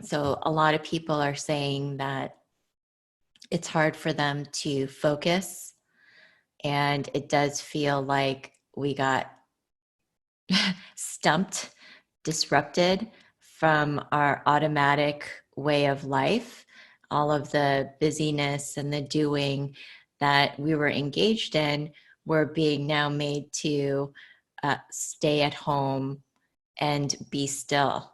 So a lot of people are saying that it's hard for them to focus, and it does feel like we got stumped, disrupted from our automatic way of life, all of the busyness and the doing that we were engaged in, we're being now made to stay at home and be still.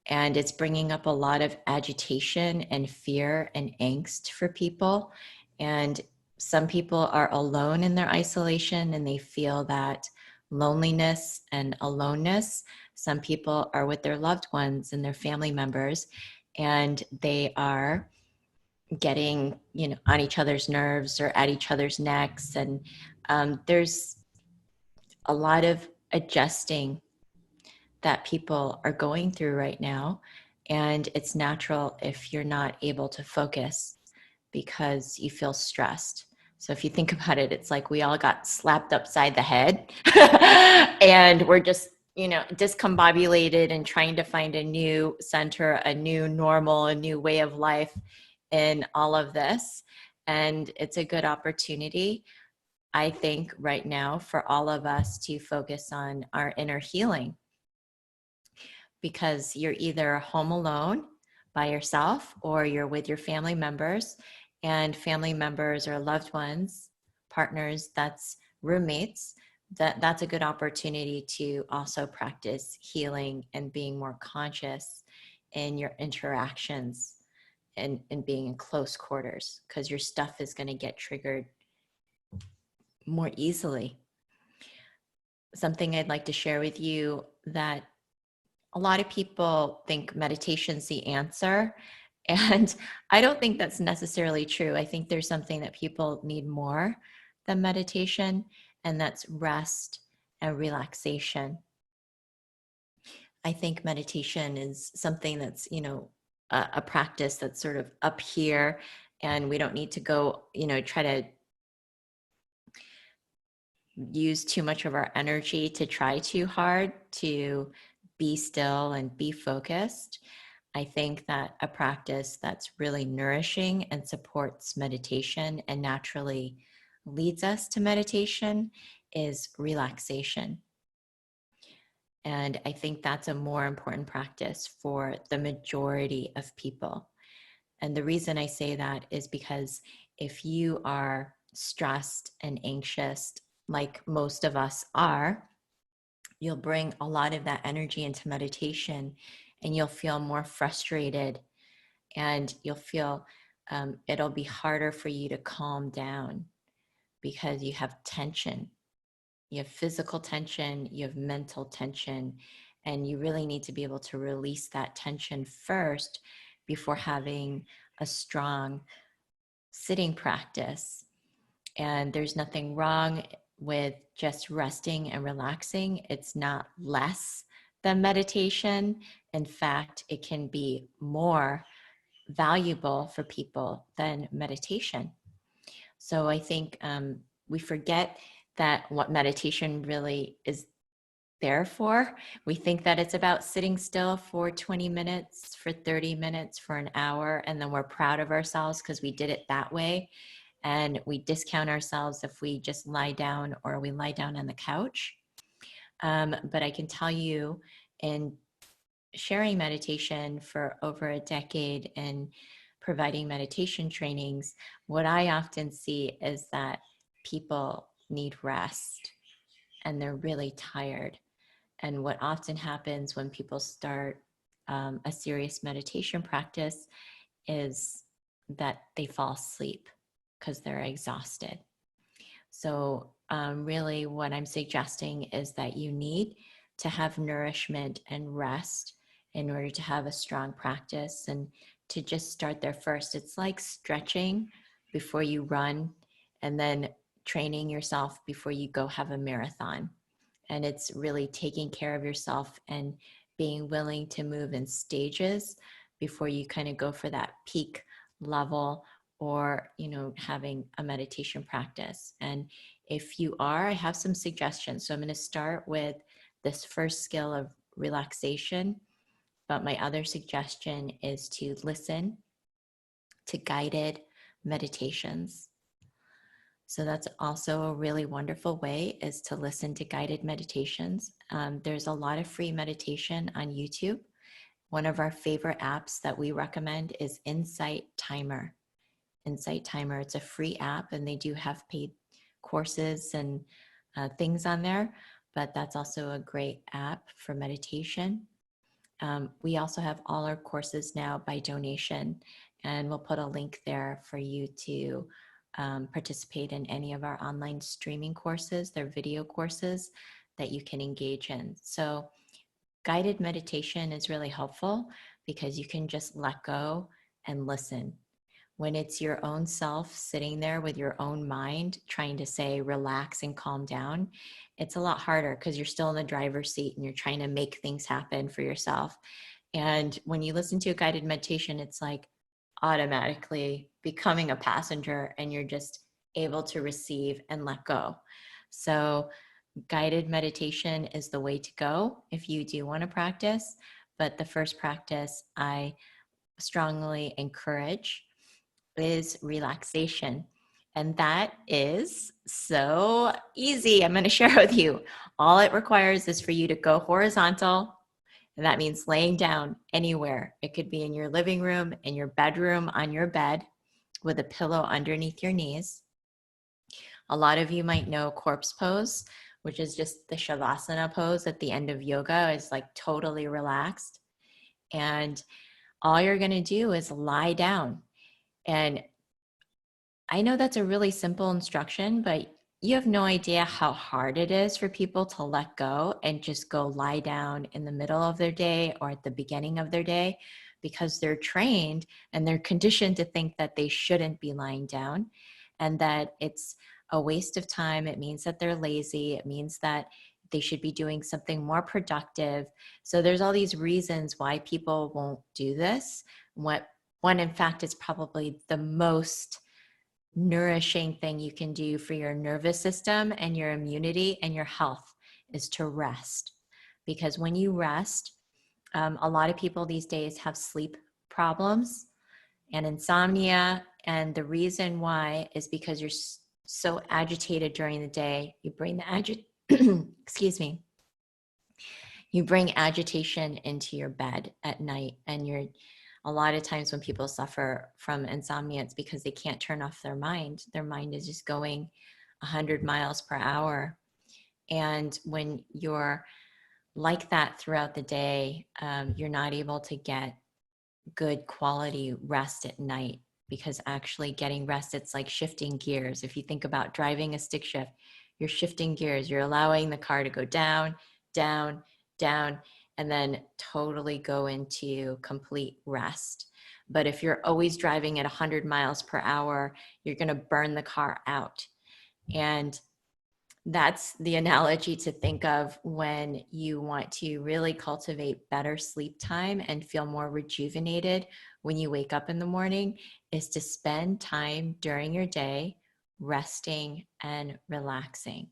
And it's bringing up a lot of agitation and fear and angst for people. And some people are alone in their isolation and they feel that loneliness and aloneness. Some people are with their loved ones and their family members, and they are getting, on each other's nerves or at each other's necks. And there's a lot of adjusting that people are going through right now. And it's natural if you're not able to focus because you feel stressed. So if you think about it, it's like we all got slapped upside the head and we're just, discombobulated and trying to find a new center, a new normal, a new way of life in all of this. And it's a good opportunity, I think, right now for all of us to focus on our inner healing, because you're either home alone by yourself or you're with your family members, and family members or loved ones, partners, that's roommates, that's a good opportunity to also practice healing and being more conscious in your interactions and being in close quarters, because your stuff is going to get triggered more easily. Something I'd like to share with you, that a lot of people think meditation's the answer. And I don't think that's necessarily true. I think there's something that people need more than meditation, and that's rest and relaxation. I think meditation is something that's, a practice that's sort of up here, and we don't need to go, try to use too much of our energy to try too hard to be still and be focused. I think that a practice that's really nourishing and supports meditation and naturally leads us to meditation is relaxation. And I think that's a more important practice for the majority of people. And the reason I say that is because if you are stressed and anxious, like most of us are, you'll bring a lot of that energy into meditation, and you'll feel more frustrated, and you'll feel it'll be harder for you to calm down because you have tension. You have physical tension, you have mental tension, and you really need to be able to release that tension first before having a strong sitting practice. And there's nothing wrong with just resting and relaxing. It's not less than meditation. In fact, it can be more valuable for people than meditation. So I think we forget that what meditation really is there for. We think that it's about sitting still for 20 minutes, for 30 minutes, for an hour, and then we're proud of ourselves because we did it that way. And we discount ourselves if we just lie down or we lie down on the couch. But I can tell you, in sharing meditation for over a decade and providing meditation trainings, what I often see is that people need rest and they're really tired. And what often happens when people start a serious meditation practice is that they fall asleep because they're exhausted. So, really, what I'm suggesting is that you need to have nourishment and rest in order to have a strong practice, and to just start there first. It's like stretching before you run, and then training yourself before you go have a marathon. And it's really taking care of yourself and being willing to move in stages before you kind of go for that peak level, or having a meditation practice. And if you are, I have some suggestions. So I'm going to start with this first skill of relaxation. But my other suggestion is to listen to guided meditations. So that's also a really wonderful way, is to listen to guided meditations. There's a lot of free meditation on YouTube. One of our favorite apps that we recommend is Insight Timer. Insight Timer, it's a free app, and they do have paid courses and things on there, but that's also a great app for meditation. We also have all our courses now by donation, and we'll put a link there for you to participate in any of our online streaming courses. They're video courses that you can engage in. So guided meditation is really helpful because you can just let go and listen. When it's your own self sitting there with your own mind trying to say relax and calm down, it's a lot harder because you're still in the driver's seat and you're trying to make things happen for yourself. And when you listen to a guided meditation, it's like automatically becoming a passenger, and you're just able to receive and let go. So guided meditation is the way to go if you do want to practice. But the first practice I strongly encourage is relaxation. And that is so easy. I'm going to share with you. All it requires is for you to go horizontal. And that means laying down anywhere. It could be in your living room, in your bedroom, on your bed, with a pillow underneath your knees. A lot of you might know corpse pose, which is just the Shavasana pose at the end of yoga. Is like totally relaxed. And all you're going to do is lie down. And I know that's a really simple instruction, but you have no idea how hard it is for people to let go and just go lie down in the middle of their day or at the beginning of their day, because they're trained and they're conditioned to think that they shouldn't be lying down and that it's a waste of time. It means that they're lazy. It means that they should be doing something more productive. So there's all these reasons why people won't do this. When in fact, it's probably the most nourishing thing you can do for your nervous system and your immunity and your health is to rest. Because when you rest, a lot of people these days have sleep problems and insomnia. And the reason why is because you're so agitated during the day. You bring the excuse me. You bring agitation into your bed at night, and you're a lot of times when people suffer from insomnia, it's because they can't turn off their mind. Their mind is just going 100 miles per hour. And when you're like that throughout the day, you're not able to get good quality rest at night, because actually getting rest, it's like shifting gears. If you think about driving a stick shift, you're shifting gears. You're allowing the car to go down, down, down, and then totally go into complete rest. But if you're always driving at 100 miles per hour, you're going to burn the car out. And that's the analogy to think of when you want to really cultivate better sleep time and feel more rejuvenated when you wake up in the morning, is to spend time during your day resting and relaxing.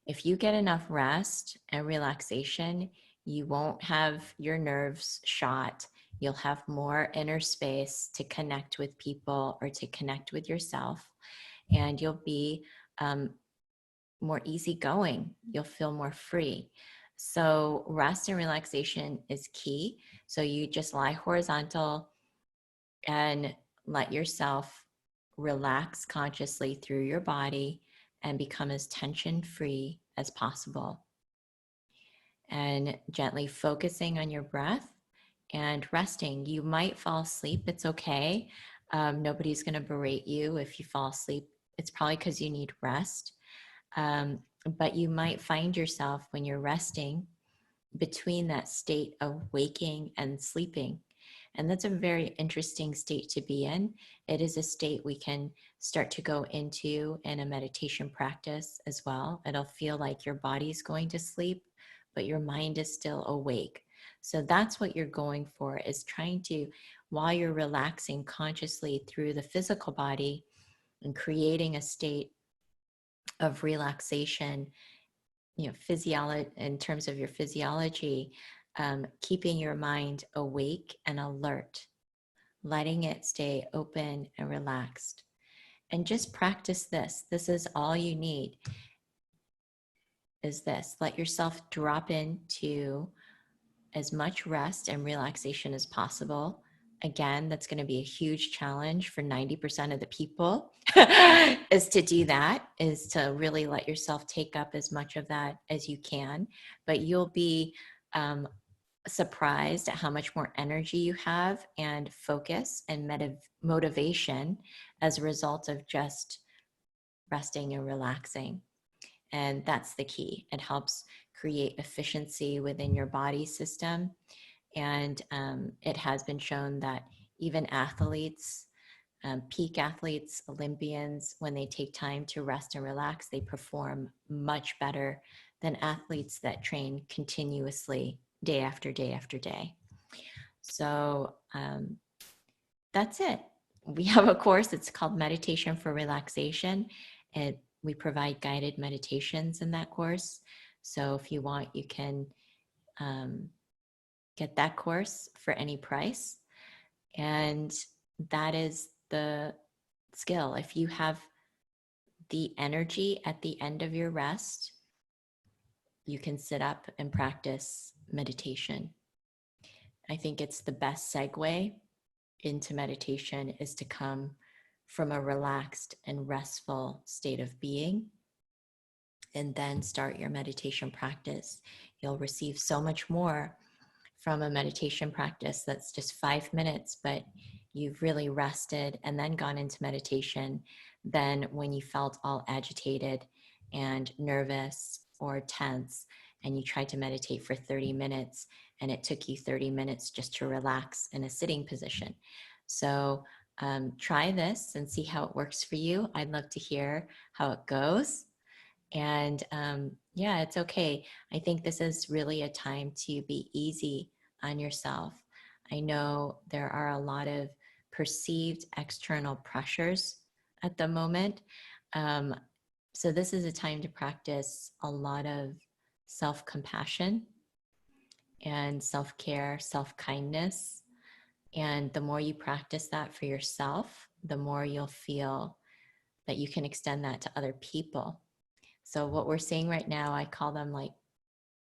If you get enough rest and relaxation, you won't have your nerves shot. You'll have more inner space to connect with people or to connect with yourself, and you'll be more easygoing. You'll feel more free. So rest and relaxation is key. So you just lie horizontal and let yourself relax consciously through your body and become as tension free as possible. And gently focusing on your breath and resting. You might fall asleep. It's okay. Nobody's going to berate you if you fall asleep. It's probably because you need rest. But you might find yourself, when you're resting, between that state of waking and sleeping. And that's a very interesting state to be in. It is a state we can start to go into in a meditation practice as well. It'll feel like your body's going to sleep, but your mind is still awake. So that's what you're going for, is trying to, while you're relaxing consciously through the physical body and creating a state of relaxation, physiology, in terms of your physiology, keeping your mind awake and alert, letting it stay open and relaxed. And just practice this. This is all you need, is this. Let yourself drop into as much rest and relaxation as possible. Again, that's going to be a huge challenge for 90% of the people is to do that, is to really let yourself take up as much of that as you can. But you'll be surprised at how much more energy you have and focus and motivation as a result of just resting and relaxing. And that's the key. It helps create efficiency within your body system. And it has been shown that even athletes, peak athletes, Olympians, when they take time to rest and relax, they perform much better than athletes that train continuously day after day after day. So that's it. We have a course, it's called Meditation for Relaxation. We provide guided meditations in that course. So if you want, you can get that course for any price. And that is the skill. If you have the energy at the end of your rest, you can sit up and practice meditation. I think it's the best segue into meditation is to come from a relaxed and restful state of being and then start your meditation practice. You'll receive so much more from a meditation practice that's just 5 minutes, but you've really rested and then gone into meditation than when you felt all agitated and nervous or tense and you tried to meditate for 30 minutes and it took you 30 minutes just to relax in a sitting position. So try this and see how it works for you. I'd love to hear how it goes. And yeah, it's okay. I think this is really a time to be easy on yourself. I know there are a lot of perceived external pressures at the moment. So this is a time to practice a lot of self-compassion and self-care, self-kindness. And the more you practice that for yourself, the more you'll feel that you can extend that to other people. So what we're seeing right now, I call them like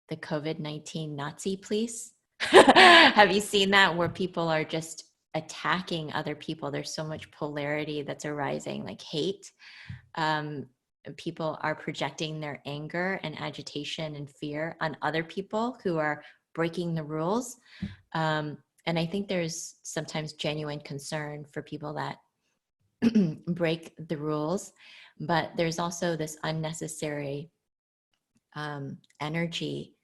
the COVID-19 Nazi police. Have you seen that, where people are just attacking other people? There's so much polarity that's arising, like hate. People are projecting their anger and agitation and fear on other people who are breaking the rules. And I think there's sometimes genuine concern for people that break the rules, but there's also this unnecessary energy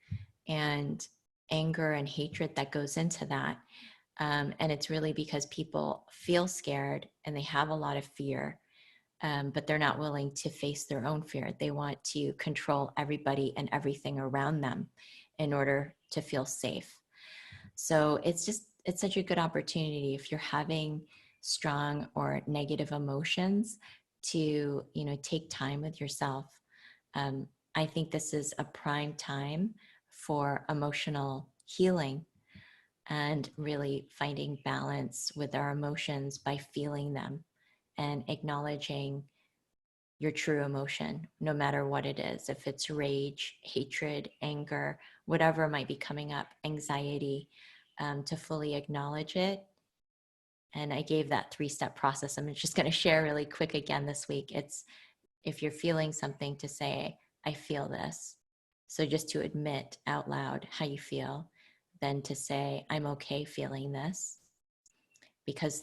and anger and hatred that goes into that. And it's really because people feel scared and they have a lot of fear, but they're not willing to face their own fear. They want to control everybody and everything around them in order to feel safe. So it's such a good opportunity if you're having strong or negative emotions to, take time with yourself. I think this is a prime time for emotional healing and really finding balance with our emotions by feeling them and acknowledging your true emotion, no matter what it is. If it's rage, hatred, anger, whatever might be coming up, anxiety, to fully acknowledge it. And I gave that 3-step process. I'm just going to share really quick again this week. It's if you're feeling something, to say, I feel this. So just to admit out loud how you feel, then to say, I'm okay feeling this. Because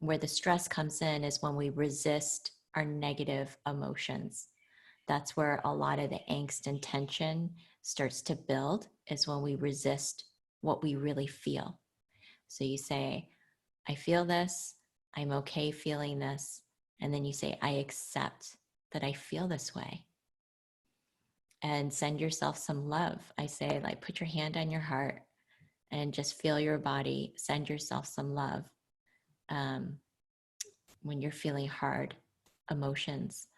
where the stress comes in is when we resist our negative emotions. That's where a lot of the angst and tension starts to build, is when we resist what we really feel. So you say, I feel this, I'm okay feeling this. And then you say, I accept that I feel this way. And send yourself some love. I say, like, put your hand on your heart and just feel your body. Send yourself some love when you're feeling hard emotions.